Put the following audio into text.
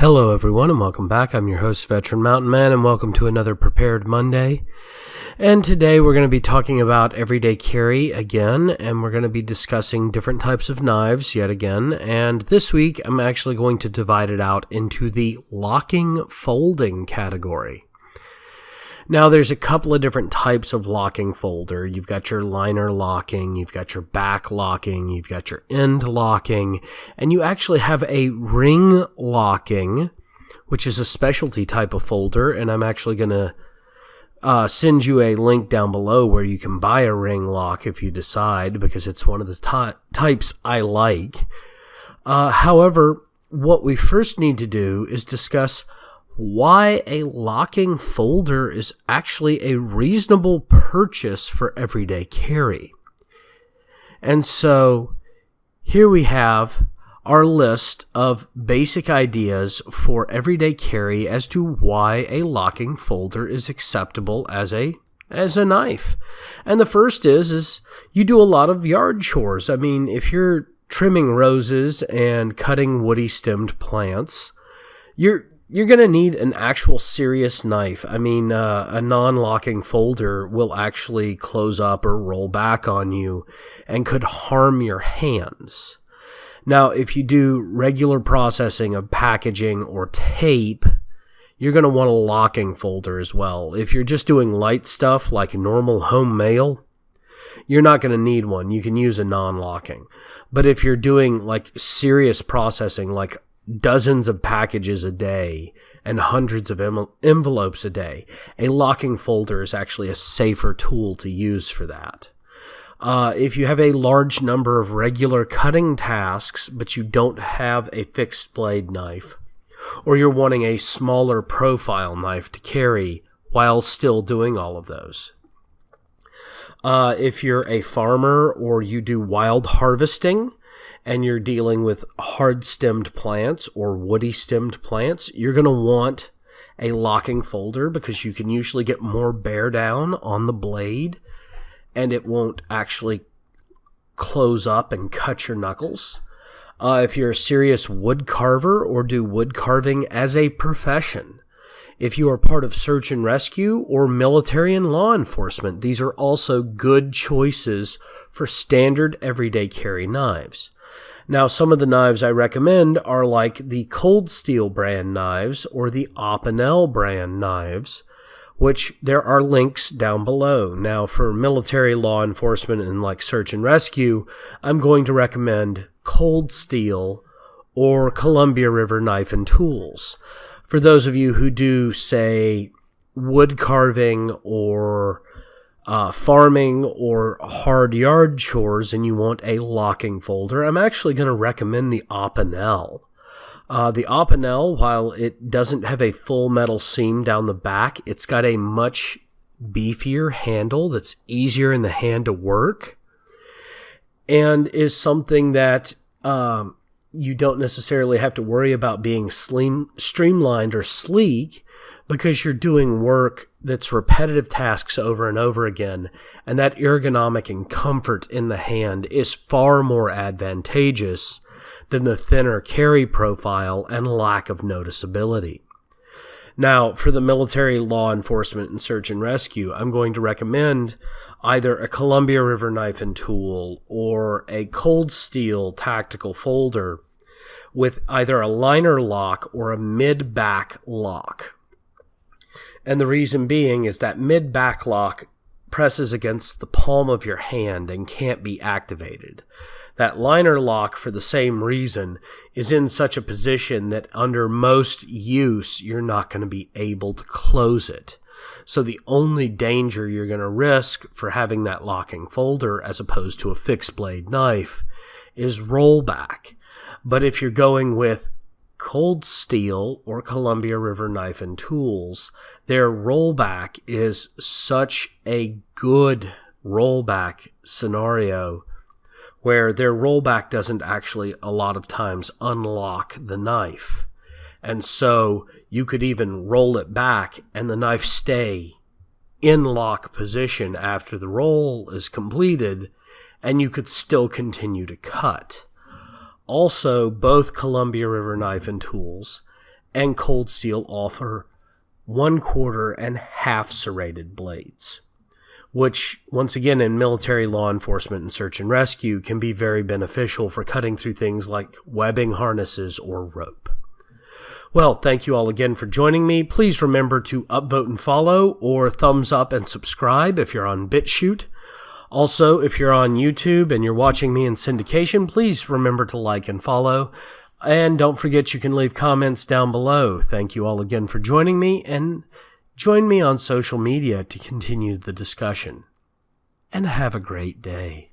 Hello everyone and welcome back. I'm your host, Veteran Mountain Man, and welcome to another Prepared Monday. And today we're going to be talking about everyday carry again, and we're going to be discussing different types of knives yet again. And this week I'm actually going to divide it out into the locking folding category. Now, there's a couple of different types of locking folder. You've got your liner locking, you've got your back locking, you've got your end locking, and you actually have a ring locking, which is a specialty type of folder, and I'm actually going to send you a link down below where you can buy a ring lock if you decide, because it's one of the types I like. However, what we first need to do is discuss why a locking folder is actually a reasonable purchase for everyday carry. And so here we have our list of basic ideas for everyday carry as to why a locking folder is acceptable as a knife. And the first is you do a lot of yard chores. I mean, if you're trimming roses and cutting woody stemmed plants, you're going to need an actual serious knife. I mean, a non-locking folder will actually close up or roll back on you and could harm your hands. Now, if you do regular processing of packaging or tape, you're going to want a locking folder as well. If you're just doing light stuff like normal home mail, you're not going to need one. You can use a non-locking. But if you're doing like serious processing, like dozens of packages a day and hundreds of envelopes a day, a locking folder is actually a safer tool to use for that. If you have a large number of regular cutting tasks, but you don't have a fixed blade knife, or you're wanting a smaller profile knife to carry while still doing all of those. If you're a farmer or you do wild harvesting, and you're dealing with hard-stemmed plants or woody-stemmed plants, you're going to want a locking folder because you can usually get more bear down on the blade and it won't actually close up and cut your knuckles. If you're a serious wood carver or do wood carving as a profession, if you are part of search and rescue or military and law enforcement, these are also good choices for standard everyday carry knives. Now, some of the knives I recommend are like the Cold Steel brand knives or the Opinel brand knives, which there are links down below. Now, for military law enforcement and like search and rescue, I'm going to recommend Cold Steel or Columbia River Knife and Tools. For those of you who do, say, wood carving or farming or hard yard chores and you want a locking folder, I'm actually going to recommend the Opinel. The Opinel, while it doesn't have a full metal seam down the back, it's got a much beefier handle that's easier in the hand to work and is something that you don't necessarily have to worry about being streamlined or sleek because you're doing work that's repetitive tasks over and over again, and that ergonomic and comfort in the hand is far more advantageous than the thinner carry profile and lack of noticeability. Now, for the military, law enforcement, and search and rescue, I'm going to recommend either a Columbia River Knife and Tool or a Cold Steel tactical folder with either a liner lock or a mid-back lock. And the reason being is that mid-back lock presses against the palm of your hand and can't be activated. That liner lock, for the same reason, is in such a position that under most use, you're not going to be able to close it. So the only danger you're going to risk for having that locking folder as opposed to a fixed blade knife is rollback. But if you're going with Cold Steel or Columbia River Knife and Tools, their rollback is such a good rollback scenario where their rollback doesn't actually a lot of times unlock the knife. And so you could even roll it back and the knife stay in lock position after the roll is completed, and you could still continue to cut. Also, both Columbia River Knife and Tools and cold steel offer 1/4 and half serrated blades, which, once again, in military law enforcement and search and rescue, can be very beneficial for cutting through things like webbing harnesses or rope. Well, thank you all again for joining me. Please remember to upvote and follow, or thumbs up and subscribe if you're on BitChute. Also, if you're on YouTube and you're watching me in syndication, please remember to like and follow. And don't forget you can leave comments down below. Thank you all again for joining me, and join me on social media to continue the discussion. And have a great day.